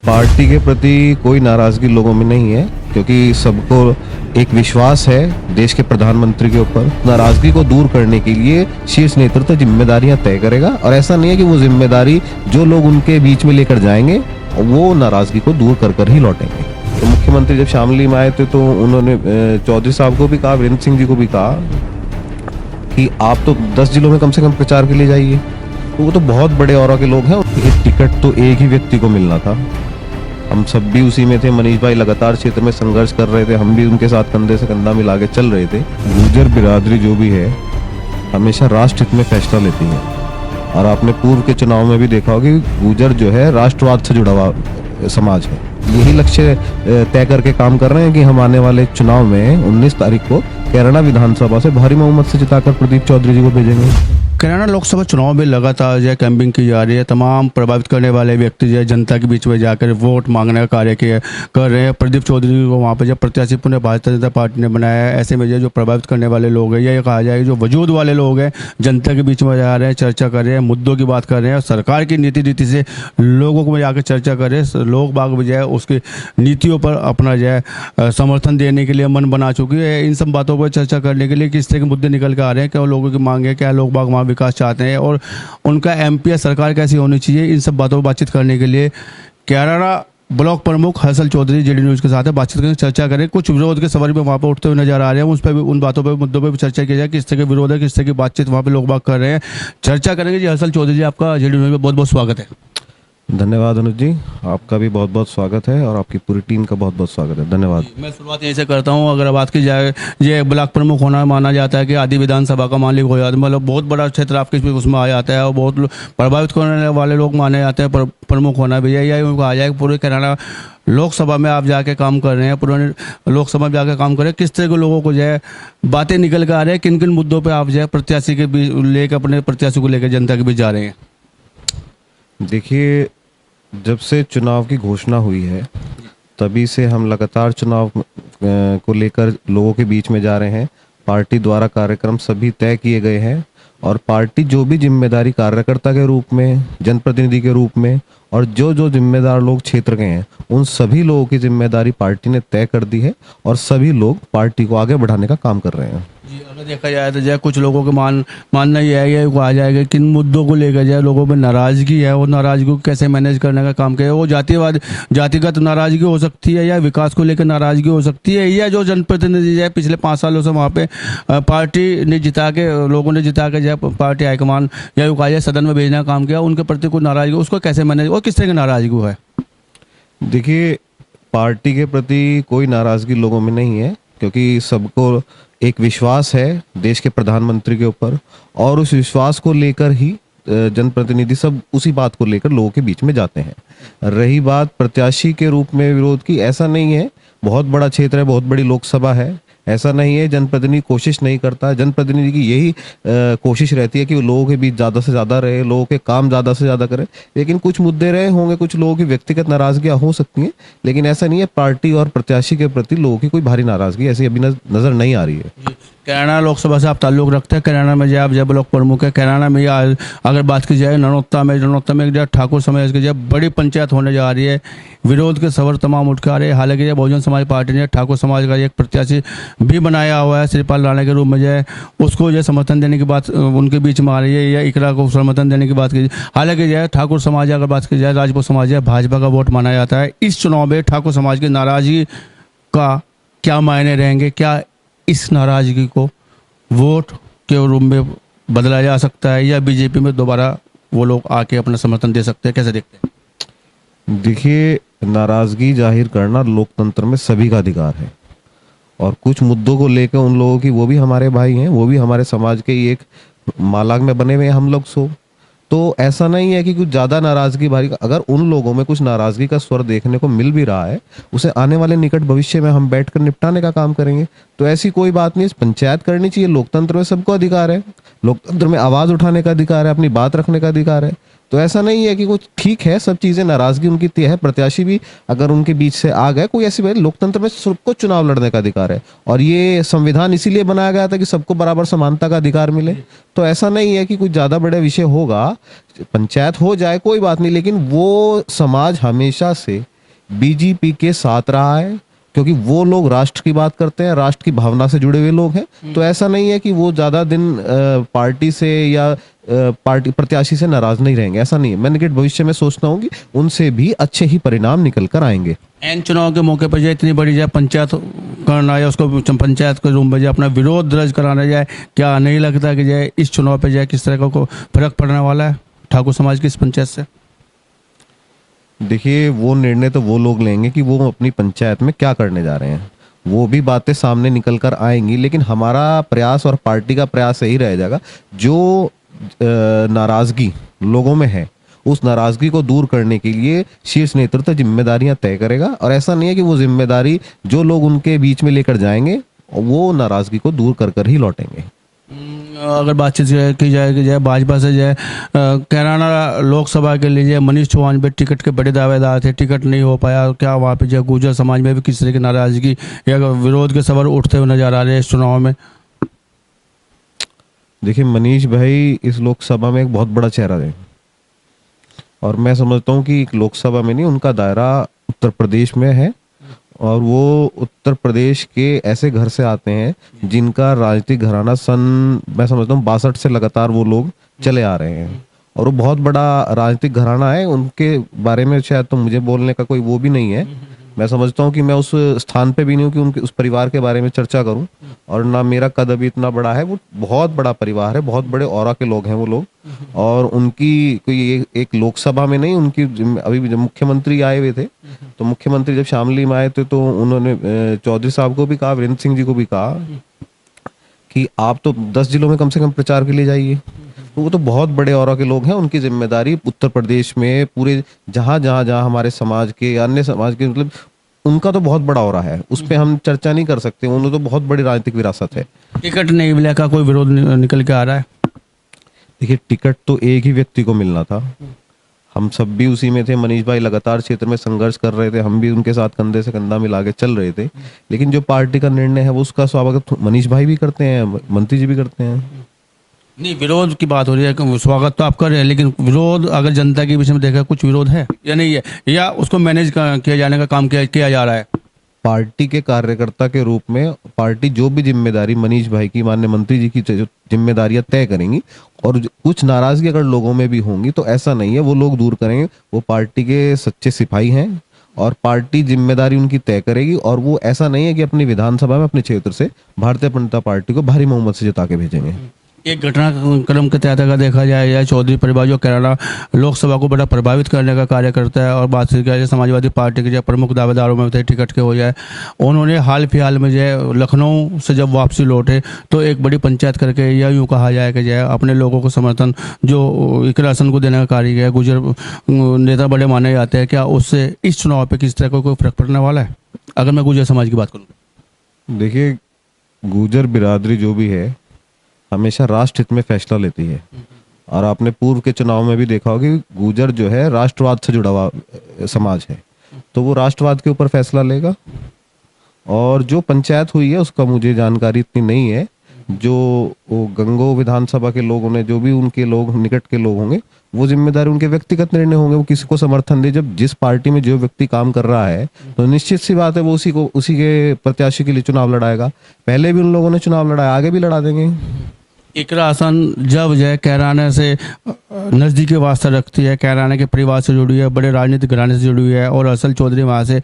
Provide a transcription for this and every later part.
Party के प्रति कोई नाराजगी लोगों में नहीं है, क्योंकि सबको एक विश्वास है देश के प्रधानमंत्री के ऊपर। नाराजगी को दूर करने के लिए शीर्ष नेतृत्व जिम्मेदारियां तय करेगा, और ऐसा नहीं है कि वो जिम्मेदारी जो लोग उनके बीच में लेकर जाएंगे वो नाराजगी को दूर कर ही लौटेंगे। तो मुख्यमंत्री जब शामली में आए थे तो उन्होंने चौधरी साहब को भी कहा, वीरेंद्र सिंह जी को भी कहा कि आप तो 10 जिलों में कम से कम प्रचार के लिए जाइए। तो वो तो बहुत बड़े औरा के लोग हैं, टिकट तो एक ही व्यक्ति को मिलना था। हम सब भी उसी में थे। मनीष भाई लगातार क्षेत्र में संघर्ष कर रहे थे, हम भी उनके साथ कंधे से कंधा मिला के चल रहे थे। गुर्जर बिरादरी जो भी है हमेशा राष्ट्र हित में फैसला लेती है, और आपने पूर्व के चुनाव में भी देखा होगा कि गुर्जर जो है राष्ट्रवाद से जुड़ा हुआ समाज है। यही लक्ष्य तय करके काम कर रहे हैं कि हम आने वाले चुनाव में 19 तारीख को कैराना विधानसभा से भारी बहुमत से जिताकर प्रदीप चौधरी जी को भेजेंगे। कैराना लोकसभा चुनाव में लगातार जो है कैंपिंग की जा रही है। तमाम प्रभावित करने वाले व्यक्ति जो है जनता के बीच में जाकर वोट मांगने का कार्य कर रहे हैं। प्रदीप चौधरी को वहाँ पर जब प्रत्याशी पुनः भारतीय जनता पार्टी ने बनाया है, ऐसे में जो प्रभावित करने वाले लोग हैं, ये कहा जाए जो वजूद वाले लोग हैं जनता के बीच में जा रहे हैं, चर्चा कर रहे हैं, मुद्दों की बात कर रहे हैं, और सरकार की नीति से लोगों को जाकर चर्चा कर रहे हैं। लोग बाग जो है उसकी नीतियों पर अपना जो है समर्थन देने के लिए मन बना चुकी है। इन सब बातों पर चर्चा करने के लिए किस तरह के मुद्दे निकल कर आ रहे हैं, क्या लोगों की मांग है, क्या लोग बाग वहाँ विकास चाहते हैं, और उनका एमपी सरकार कैसी होनी चाहिए, इन सब बातों पर बातचीत करने के लिए कैराना ब्लॉक प्रमुख हर्षल चौधरी जेडी न्यूज़ के साथ है। बातचीत करें, चर्चा करें। कुछ विरोध के सवाल भी वहाँ पर उठते हुए नजर आ रहे हैं, उस पर भी, उन बातों पर, मुद्दों पर भी चर्चा की जाए। किस तरह के विरोध है, किस तरह की बातचीत वहाँ पे लोग बात कर रहे हैं, चर्चा करेंगे। जी हर्षल चौधरी जी, आपका जेडी न्यूज़ में बहुत बहुत स्वागत है। धन्यवाद अनुज जी, आपका भी बहुत बहुत स्वागत है, और आपकी पूरी टीम का बहुत बहुत स्वागत है। धन्यवाद। मैं शुरुआत यहीं से करता हूं। अगर बात की जाए, ये ब्लॉक प्रमुख होना माना जाता है कि आदि विधानसभा का मालिक हो जाता है, मतलब बहुत बड़ा क्षेत्र आपके उसमें आ जाता है, और बहुत प्रभावित करने वाले लोग माने जाते हैं प्रमुख होना भी। यही कहा जाए पूरे कैराना लोकसभा में आप जाके काम कर रहे हैं, पुराने लोकसभा में जाके काम कर रहे हैं, किस तरह के लोगों को जो है बातें निकल कर आ रहे हैं, किन किन मुद्दों पर आप जो है प्रत्याशी के बीच लेकर, अपने प्रत्याशी को लेकर जनता के बीच जा रहे हैं? देखिए, जब से चुनाव की घोषणा हुई है तभी से हम लगातार चुनाव को लेकर लोगों के बीच में जा रहे हैं। पार्टी द्वारा कार्यक्रम सभी तय किए गए हैं, और पार्टी जो भी जिम्मेदारी कार्यकर्ता के रूप में, जनप्रतिनिधि के रूप में, और जो जो जिम्मेदार लोग क्षेत्र के हैं, उन सभी लोगों की जिम्मेदारी पार्टी ने तय कर दी है, और सभी लोग पार्टी को आगे बढ़ाने का काम कर रहे हैं। जी, अगर देखा जाए तो जो कुछ लोगों का मानना ये है, ये कहा जाएगा किन मुद्दों को लेकर जो लोगों में नाराजगी है, वो नाराजगी को कैसे मैनेज करने का काम किया। वो जातिगत नाराजगी हो सकती है, या विकास को लेकर नाराजगी हो सकती है, या जो जनप्रतिनिधि है पिछले 5 सालों से वहाँ पे पार्टी ने जिता के, लोगों ने जिता के जो पार्टी हाईकमान या कहा जाए सदन में भेजने का काम किया, उनके प्रति कोई नाराजगी, उसको कैसे मैनेज, और किस तरह की नाराजगी है? देखिए, पार्टी के प्रति कोई नाराजगी लोगों में नहीं है, क्योंकि सबको एक विश्वास है देश के प्रधानमंत्री के ऊपर, और उस विश्वास को लेकर ही जनप्रतिनिधि सब उसी बात को लेकर लोगों के बीच में जाते हैं। रही बात प्रत्याशी के रूप में विरोध की, ऐसा नहीं है। बहुत बड़ा क्षेत्र है, बहुत बड़ी लोकसभा है, ऐसा नहीं है जनप्रतिनिधि कोशिश नहीं करता। जनप्रतिनिधि की यही कोशिश रहती है कि वो लोगों के बीच ज़्यादा से ज़्यादा रहे, लोगों के काम ज़्यादा से ज़्यादा करे। लेकिन कुछ मुद्दे रहे होंगे, कुछ लोगों की व्यक्तिगत नाराजगियाँ हो सकती हैं, लेकिन ऐसा नहीं है पार्टी और प्रत्याशी के प्रति लोगों की कोई भारी नाराजगी ऐसी अभी नज़र नहीं आ रही है। कैराना लोकसभा से आप ताल्लुक़ रखते हैं। कैराना में जो आप जय ब्लॉक प्रमुख है, कैराना में अगर बात की जाए ननौत्ता में जो ठाकुर समाज की जो बड़ी पंचायत होने जा रही है, विरोध के सवाल तमाम उठ के आ रहे हैं। हालांकि जो बहुजन समाज पार्टी ने ठाकुर समाज का एक प्रत्याशी भी बनाया हुआ है श्रीपाल राणा के रूप में, जो है उसको जो समर्थन देने की बात उनके बीच में आ रही है, या इकरा को समर्थन देने की बात की। हालांकि जो है ठाकुर समाज अगर बात की जाए, राजपूत समाज है, भाजपा का वोट माना जाता है। इस चुनाव में ठाकुर समाज की नाराजगी का क्या मायने रहेंगे? क्या इस नाराजगी को वोट के रूप में बदला जा सकता है, या बीजेपी में दोबारा वो लोग आके अपना समर्थन दे सकते हैं? कैसे देखते हैं? देखिए, नाराजगी जाहिर करना लोकतंत्र में सभी का अधिकार है, और कुछ मुद्दों को लेकर उन लोगों की, वो भी हमारे भाई हैं, वो भी हमारे समाज के ही एक मालाग में बने हुए हैं हम लोग। तो ऐसा नहीं है कि कुछ ज़्यादा नाराज़गी भारी, अगर उन लोगों में कुछ नाराज़गी का स्वर देखने को मिल भी रहा है, उसे आने वाले निकट भविष्य में हम बैठकर निपटाने का काम करेंगे। तो ऐसी कोई बात नहीं, पंचायत करनी चाहिए। लोकतंत्र में सबको अधिकार है, लोकतंत्र में आवाज़ उठाने का अधिकार है, अपनी बात रखने का अधिकार है। तो ऐसा नहीं है कि कुछ, ठीक है सब चीज़ें, नाराज़गी उनकी तय है, प्रत्याशी भी अगर उनके बीच से आ गए, कोई ऐसी बात, लोकतंत्र में सबको चुनाव लड़ने का अधिकार है, और ये संविधान इसीलिए बनाया गया था कि सबको बराबर समानता का अधिकार मिले। तो ऐसा नहीं है कि कुछ ज़्यादा बड़े विषय होगा, पंचायत हो जाए कोई बात नहीं, लेकिन वो समाज हमेशा से बीजेपी के साथ रहा है, क्योंकि वो लोग राष्ट्र की बात करते हैं, राष्ट्र की भावना से जुड़े हुए लोग हैं। तो ऐसा नहीं है कि वो ज्यादा दिन पार्टी से या पार्टी प्रत्याशी से नाराज नहीं रहेंगे, ऐसा नहीं है। मैं निकट भविष्य में सोचता हूँ कि उनसे भी अच्छे ही परिणाम निकल कर आएंगे। एन चुनाव के मौके पर जो इतनी बड़ी जो पंचायत करना है, उसको पंचायत के रूम में जो अपना विरोध दर्ज कराना जाए, क्या नहीं लगता कि जो इस चुनाव पे जो किस तरह का को फर्क पड़ने वाला है ठाकुर समाज की इस पंचायत से? देखिए, वो निर्णय तो वो लोग लेंगे कि वो अपनी पंचायत में क्या करने जा रहे हैं, वो भी बातें सामने निकल कर आएंगी। लेकिन हमारा प्रयास और पार्टी का प्रयास यही रह जाएगा, जो नाराजगी लोगों में है उस नाराजगी को दूर करने के लिए शीर्ष नेतृत्व जिम्मेदारियां तय करेगा। और ऐसा नहीं है कि वो जिम्मेदारी जो लोग उनके बीच में लेकर जाएंगे वो नाराजगी को दूर कर कर ही लौटेंगे। अगर बातचीत की जाए कि जो भाजपा से जो कैराना लोकसभा के लिए मनीष चौहान भी टिकट के बड़े दावेदार थे, टिकट नहीं हो पाया, क्या वहाँ पे जो गुर्जर समाज में भी किस तरह की नाराजगी या विरोध के सवाल उठते हुए नजर आ रहे हैं इस चुनाव में? देखिए, मनीष भाई इस लोकसभा में एक बहुत बड़ा चेहरा है, और मैं समझता हूँ कि लोकसभा में नहीं, उनका दायरा उत्तर प्रदेश में है। और वो उत्तर प्रदेश के ऐसे घर से आते हैं जिनका राजनीतिक घराना मैं समझता हूँ 62 से लगातार वो लोग चले आ रहे हैं, और वो बहुत बड़ा राजनीतिक घराना है। उनके बारे में शायद तो मुझे बोलने का कोई वो भी नहीं है। मैं समझता हूँ कि मैं उस स्थान पे भी नहीं हूँ कि उनके उस परिवार के बारे में चर्चा करूँ, और ना मेरा कद अभी इतना बड़ा है। वो बहुत बड़ा परिवार है, बहुत बड़े औरा के लोग हैं वो लोग। और उनकी कोई एक लोकसभा में नहीं, उनकी अभी जब मुख्यमंत्री आए हुए थे, तो मुख्यमंत्री जब शामली में आए थे तो उन्होंने चौधरी साहब को भी कहा, वीरेंद्र सिंह जी को भी कहा कि आप तो 10 जिलों में कम से कम प्रचार के लिए जाइए। तो वो तो बहुत बड़े औरा के लोग हैं, उनकी जिम्मेदारी उत्तर प्रदेश में पूरे जहाँ जहाँ जहाँ हमारे समाज के अन्य समाज के, मतलब उनका तो बहुत बड़ा औरा है, उस पर हम चर्चा नहीं कर सकते। उन्होंने तो बहुत बड़ी राजनीतिक विरासत है। टिकट नहीं मिला का कोई विरोध निकल के आ रहा है? देखिए, टिकट तो एक ही व्यक्ति को मिलना था, हम सब भी उसी में थे। मनीष भाई लगातार क्षेत्र में संघर्ष कर रहे थे, हम भी उनके साथ कंधे से कंधा मिला के चल रहे थे। लेकिन जो पार्टी का निर्णय है वो उसका स्वागत मनीष भाई भी करते हैं, मंत्री जी भी करते हैं। नहीं, विरोध की बात हो रही है कि स्वागत तो आप कर रहे हैं, लेकिन विरोध अगर जनता के बीच में देखा, कुछ विरोध है या नहीं है, या उसको मैनेज किया जाने का काम किया जा रहा है? पार्टी के कार्यकर्ता के रूप में पार्टी जो भी जिम्मेदारी मनीष भाई की, माननीय मंत्री जी की जो जिम्मेदारियां तय करेंगी, और कुछ नाराजगी अगर लोगों में भी होंगी तो ऐसा नहीं है वो लोग दूर करेंगे। वो पार्टी के सच्चे सिपाही हैं और पार्टी जिम्मेदारी उनकी तय करेगी। और वो ऐसा नहीं है कि अपनी विधानसभा में अपने क्षेत्र से भारतीय जनता पार्टी को भारी बहुमत से जिता के भेजेंगे। एक घटनाक्रम के तहत अगर देखा जाए, या चौधरी परिवार जो कैराना लोकसभा को बड़ा प्रभावित करने का कार्य करता है, और बात की जाए समाजवादी पार्टी के जो प्रमुख दावेदारों में थे टिकट के हो जाए, उन्होंने हाल फिलहाल में जो लखनऊ से जब वापसी लौटे तो एक बड़ी पंचायत करके या यूँ कहा जाए कि जो अपने लोगों को समर्थन जो इकरा हसन को देने का कार्य किया, गुजर नेता बड़े माने जाते हैं, क्या उससे इस चुनाव पर किस तरह का कोई फर्क पड़ने वाला है अगर मैं गुजर समाज की बात करूँ? देखिए, गुजर बिरादरी जो भी है हमेशा राष्ट्र हित में फैसला लेती है, और आपने पूर्व के चुनाव में भी देखा होगा कि गुजर जो है राष्ट्रवाद से जुड़ा हुआ समाज है, तो वो राष्ट्रवाद के ऊपर फैसला लेगा। और जो पंचायत हुई है उसका मुझे जानकारी इतनी नहीं है। जो वो गंगो विधानसभा के लोगों ने, जो भी उनके लोग निकट के लोग होंगे, वो जिम्मेदारी उनके व्यक्तिगत निर्णय होंगे, वो किसी को समर्थन दे। जब जिस पार्टी में जो व्यक्ति काम कर रहा है तो निश्चित सी बात है वो उसी के प्रत्याशी के लिए चुनाव लड़ाएगा। पहले भी उन लोगों ने चुनाव लड़ाया, आगे भी लड़ा देंगे। इकरा हसन जब जो है कैराना से नज़दीकी वास्ता रखती है, कैराना के परिवार से जुड़ी है, बड़े राजनीतिक घराने से जुड़ी है, और हर्षल चौधरी वहाँ से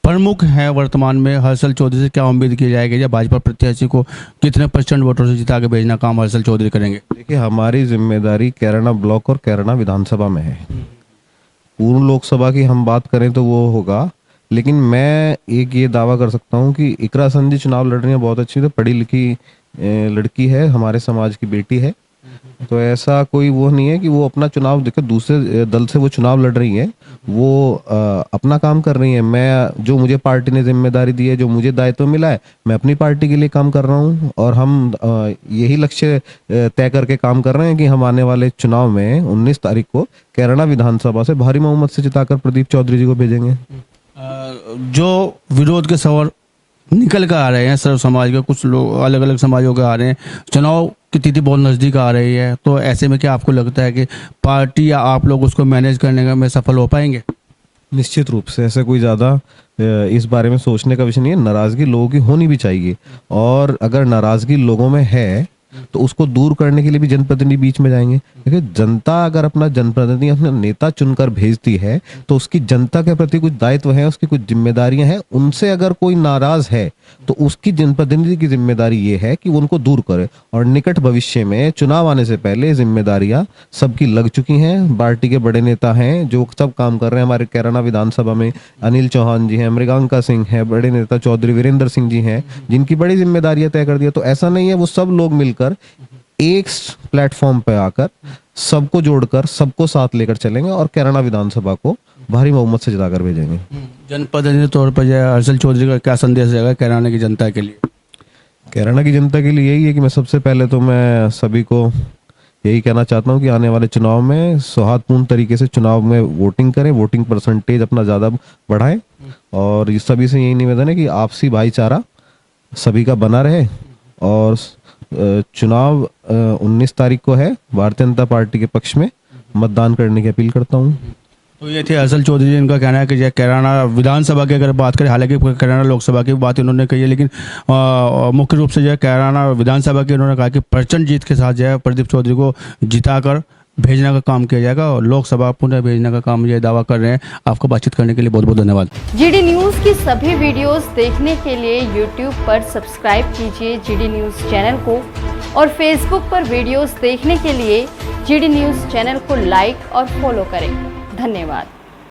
प्रमुख हैं वर्तमान में। हर्षल चौधरी से क्या उम्मीद की जाएगी, या भाजपा प्रत्याशी को कितने % वोटों से जिता के भेजना काम हर्षल चौधरी करेंगे? देखिए, हमारी जिम्मेदारी कैराना ब्लॉक और कैराना विधानसभा में है। पूर्ण लोकसभा की हम बात करें तो वो होगा, लेकिन मैं एक ये दावा कर सकता हूँ कि इकरा हसन जी चुनाव लड़ रही है, बहुत अच्छी, तो पढ़ी लिखी लड़की है, हमारे समाज की बेटी है। तो ऐसा कोई वो नहीं है कि वो अपना चुनाव, देखो दूसरे दल से वो चुनाव लड़ रही है, वो अपना काम कर रही है। मैं, जो मुझे पार्टी ने जिम्मेदारी दी है, जो मुझे दायित्व मिला है, मैं अपनी पार्टी के लिए काम कर रहा हूँ। और हम यही लक्ष्य तय करके काम कर रहे हैं कि हम आने वाले चुनाव में 19 तारीख को कैराना विधानसभा से भारी बहुमत से जिताकर प्रदीप चौधरी जी को भेजेंगे। जो विरोध के सवाल निकल कर आ रहे हैं सर्व समाज के, कुछ लोग अलग अलग समाजों के आ रहे हैं, चुनाव की तिथि बहुत नज़दीक आ रही है, तो ऐसे में क्या आपको लगता है कि पार्टी या आप लोग उसको मैनेज करने में सफल हो पाएंगे? निश्चित रूप से ऐसा कोई ज़्यादा इस बारे में सोचने का विषय नहीं है। नाराज़गी लोगों की होनी भी चाहिए, और अगर नाराज़गी लोगों में है तो उसको दूर करने के लिए भी जनप्रतिनिधि बीच में जाएंगे। देखिए, जनता अगर अपना जनप्रतिनिधि, अपना नेता चुनकर भेजती है तो उसकी जनता के प्रति कुछ दायित्व है, उसकी कुछ जिम्मेदारियां हैं। उनसे अगर कोई नाराज है तो उसकी जनप्रतिनिधि की जिम्मेदारी ये है कि वो उनको दूर करे, और निकट भविष्य में चुनाव आने से पहले जिम्मेदारियां सबकी लग चुकी हैं। पार्टी के बड़े नेता हैं जो सब काम कर रहे हैं। हमारे कैराना विधानसभा में अनिल चौहान जी हैं, मृगांका सिंह है, बड़े नेता चौधरी वीरेंद्र सिंह जी हैं, जिनकी बड़ी जिम्मेदारियां तय कर दी है। तो ऐसा नहीं है, वो सब लोग मिलकर एक प्लेटफॉर्म पे आकर सबको जोड़कर सबको साथ लेकर चलेंगे और कैराना विधानसभा को भारी बहुमत से जिताकर भेजेंगे। जनप्रतिनिधि तौर पर जो है हर्षल चौधरी का क्या संदेश रहेगा कैराना की जनता के लिए? कैराना की जनता के लिए यही है कि मैं सबसे पहले तो मैं सभी को यही कहना चाहता हूँ कि आने वाले चुनाव में सौहार्दपूर्ण तरीके से चुनाव में वोटिंग करें, वोटिंग परसेंटेज अपना ज़्यादा बढ़ाएं, और सभी से यही निवेदन है कि आपसी भाईचारा सभी का बना रहे। और चुनाव 19 तारीख को है, भारतीय जनता पार्टी के पक्ष में मतदान करने की अपील करता हूँ। तो ये थे हर्षल चौधरी, इनका कहना है कि जो कैराना विधानसभा की अगर बात करें, हालांकि कैराना लोकसभा की बात इन्होंने कही है, लेकिन मुख्य रूप से जो है कैराना विधानसभा की इन्होंने कहा कि प्रचंड जीत के साथ जो है प्रदीप चौधरी को जिताकर भेजने का काम किया जाएगा, और लोकसभा पुनः भेजने का काम ये दावा कर रहे हैं। आपको बातचीत करने के लिए बहुत बहुत धन्यवाद। जीडी न्यूज की सभी वीडियोस देखने के लिए यूट्यूब पर सब्सक्राइब कीजिए जीडी न्यूज चैनल को, और फेसबुक पर वीडियोस देखने के लिए जीडी न्यूज चैनल को लाइक और फॉलो करें। धन्यवाद।